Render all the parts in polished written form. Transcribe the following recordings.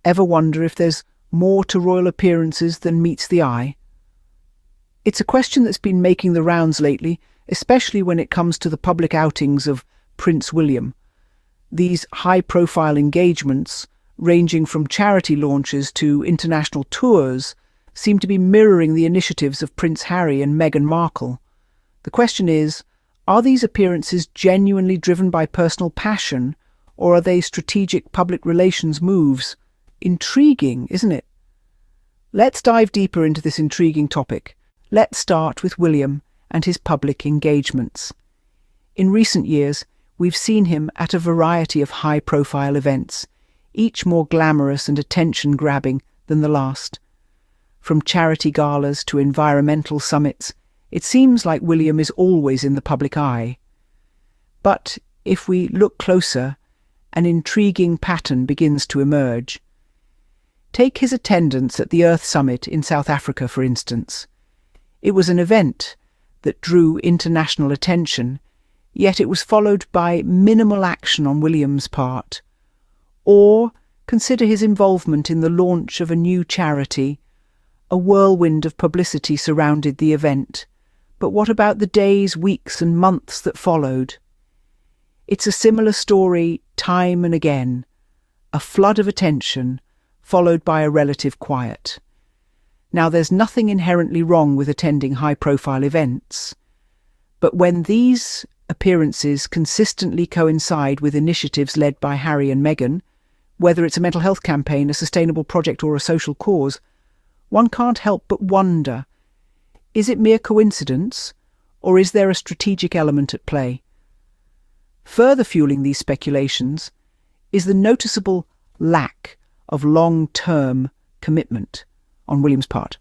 Ever wonder if there's more to royal appearances than meets the eye? It's a question that's been making the rounds lately, especially when it comes to the public outings of Prince William. These high-profile engagements, ranging from charity launches to international tours, seem to be mirroring the initiatives of Prince Harry and Meghan Markle. The question is, are these appearances genuinely driven by personal passion, or are they strategic public relations moves? Intriguing, isn't it? Let's dive deeper into this intriguing topic. Let's start with William and his public engagements. In recent years, we've seen him at a variety of high-profile events, each more glamorous and attention-grabbing than the last. From charity galas to environmental summits, it seems like William is always in the public eye. But if we look closer, an intriguing pattern begins to emerge. Take his attendance at the Earth Summit in South Africa, for instance. It was an event that drew international attention, yet it was followed by minimal action on William's part. Or consider his involvement in the launch of a new charity. A whirlwind of publicity surrounded the event. But what about the days, weeks and months that followed? It's a similar story time and again. A flood of attention, followed by a relative quiet. Now, there's nothing inherently wrong with attending high-profile events, but when these appearances consistently coincide with initiatives led by Harry and Meghan, whether it's a mental health campaign, a sustainable project or a social cause, one can't help but wonder, is it mere coincidence, or is there a strategic element at play? Further fueling these speculations is the noticeable lack of long-term commitment on William's part.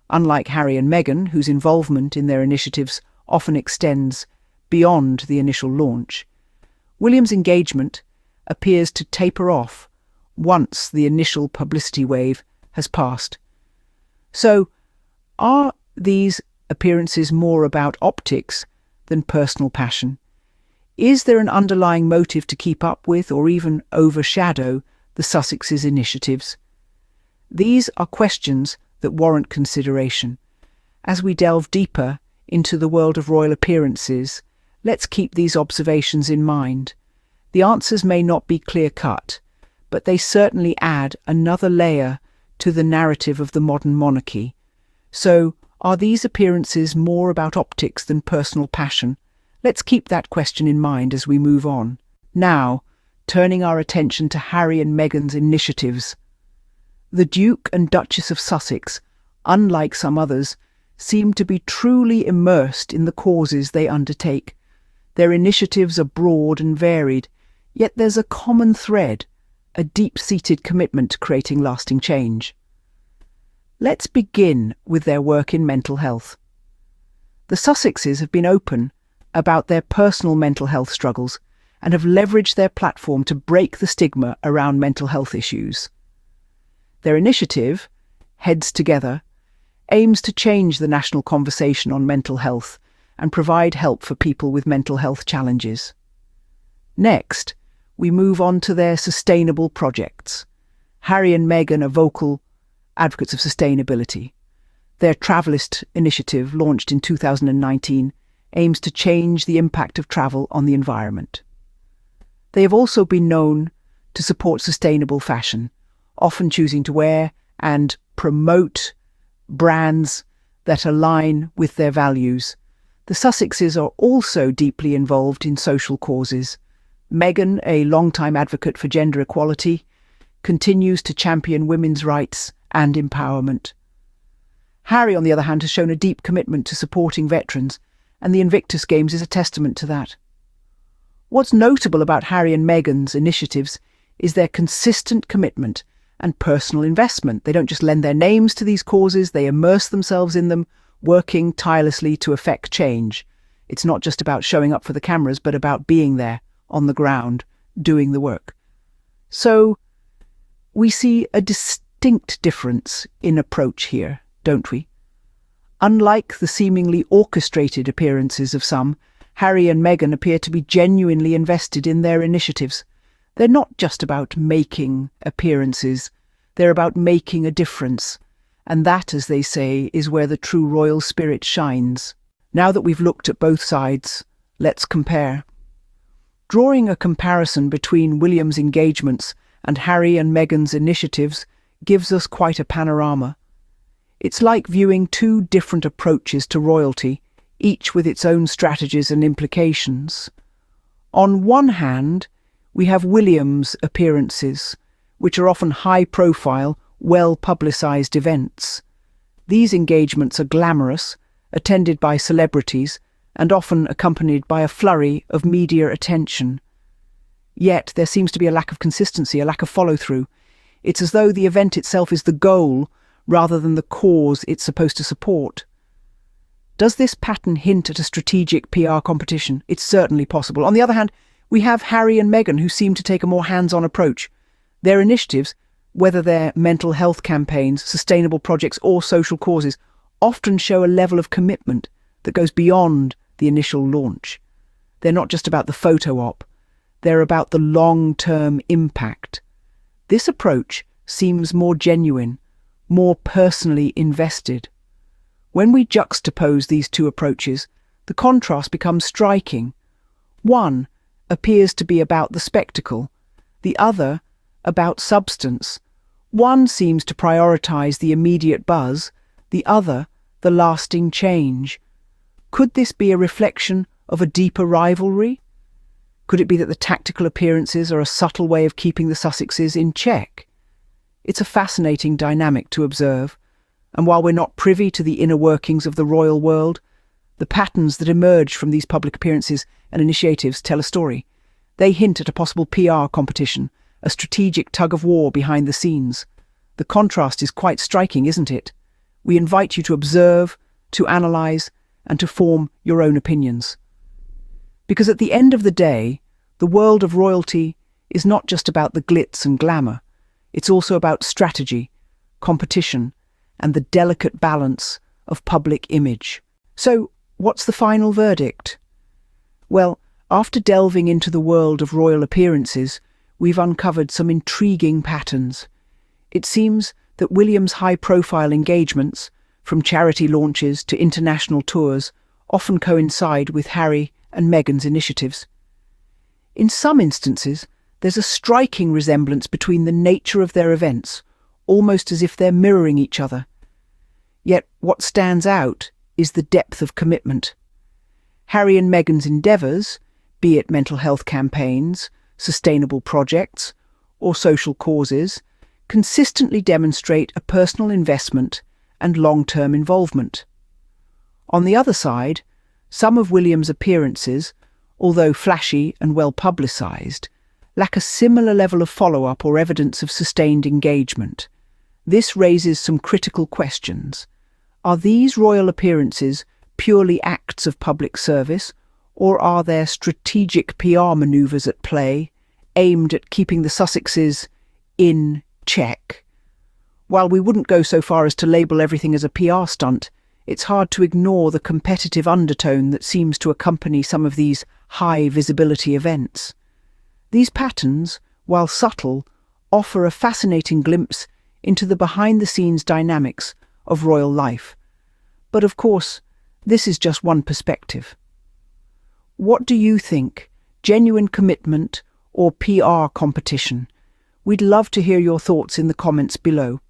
Unlike Harry and Meghan, whose involvement in their initiatives often extends beyond the initial launch, William's engagement appears to taper off once the initial publicity wave has passed. So, are these appearances more about optics than personal passion? Is there an underlying motive to keep up with or even overshadow the Sussexes' initiatives? These are questions that warrant consideration. As we delve deeper into the world of royal appearances, let's keep these observations in mind. The answers may not be clear-cut, but they certainly add another layer to the narrative of the modern monarchy. So, are these appearances more about optics than personal passion? Let's keep that question in mind as we move on. Now, turning our attention to Harry and Meghan's initiatives. The Duke and Duchess of Sussex, unlike some others, seem to be truly immersed in the causes they undertake. Their initiatives are broad and varied, yet there's a common thread, a deep-seated commitment to creating lasting change. Let's begin with their work in mental health. The Sussexes have been open about their personal mental health struggles and have leveraged their platform to break the stigma around mental health issues. Their initiative, Heads Together, aims to change the national conversation on mental health and provide help for people with mental health challenges. Next, we move on to their sustainable projects. Harry and Meghan are vocal advocates of sustainability. Their Travelist initiative, launched in 2019, aims to change the impact of travel on the environment. They have also been known to support sustainable fashion, often choosing to wear and promote brands that align with their values. The Sussexes are also deeply involved in social causes. Meghan, a long-time advocate for gender equality, continues to champion women's rights and empowerment. Harry, on the other hand, has shown a deep commitment to supporting veterans, and the Invictus Games is a testament to that. What's notable about Harry and Meghan's initiatives is their consistent commitment and personal investment. They don't just lend their names to these causes, they immerse themselves in them, working tirelessly to effect change. It's not just about showing up for the cameras, but about being there, on the ground, doing the work. So, we see a distinct difference in approach here, don't we? Unlike the seemingly orchestrated appearances of some, Harry and Meghan appear to be genuinely invested in their initiatives. They're not just about making appearances, they're about making a difference. And that, as they say, is where the true royal spirit shines. Now that we've looked at both sides, let's compare. Drawing a comparison between William's engagements and Harry and Meghan's initiatives gives us quite a panorama. It's like viewing two different approaches to royalty, each with its own strategies and implications. On one hand, we have William's appearances, which are often high-profile, well-publicised events. These engagements are glamorous, attended by celebrities, and often accompanied by a flurry of media attention. Yet there seems to be a lack of consistency, a lack of follow-through. It's as though the event itself is the goal rather than the cause it's supposed to support. Does this pattern hint at a strategic PR competition? It's certainly possible. On the other hand, we have Harry and Meghan, who seem to take a more hands-on approach. Their initiatives, whether they're mental health campaigns, sustainable projects or social causes, often show a level of commitment that goes beyond the initial launch. They're not just about the photo op, they're about the long-term impact. This approach seems more genuine, more personally invested. When we juxtapose these two approaches, the contrast becomes striking. One appears to be about the spectacle, the other about substance. One seems to prioritize the immediate buzz, the other the lasting change. Could this be a reflection of a deeper rivalry? Could it be that the tactical appearances are a subtle way of keeping the Sussexes in check? It's a fascinating dynamic to observe, and while we're not privy to the inner workings of the royal world, the patterns that emerge from these public appearances and initiatives tell a story. They hint at a possible PR competition, a strategic tug-of-war behind the scenes. The contrast is quite striking, isn't it? We invite you to observe, to analyse, and to form your own opinions. Because at the end of the day, the world of royalty is not just about the glitz and glamour. It's also about strategy, competition, and the delicate balance of public image. So, what's the final verdict? Well, after delving into the world of royal appearances, we've uncovered some intriguing patterns. It seems that William's high-profile engagements, from charity launches to international tours, often coincide with Harry and Meghan's initiatives. In some instances, there's a striking resemblance between the nature of their events, almost as if they're mirroring each other. Yet what stands out is the depth of commitment. Harry and Meghan's endeavours, be it mental health campaigns, sustainable projects, or social causes, consistently demonstrate a personal investment and long-term involvement. On the other side, some of William's appearances, although flashy and well-publicised, lack a similar level of follow-up or evidence of sustained engagement. This raises some critical questions. Are these royal appearances purely acts of public service, or are there strategic PR manoeuvres at play, aimed at keeping the Sussexes in check? While we wouldn't go so far as to label everything as a PR stunt, it's hard to ignore the competitive undertone that seems to accompany some of these high-visibility events. These patterns, while subtle, offer a fascinating glimpse into the behind-the-scenes dynamics of royal life. But of course, this is just one perspective. What do you think? Genuine commitment or PR competition? We'd love to hear your thoughts in the comments below.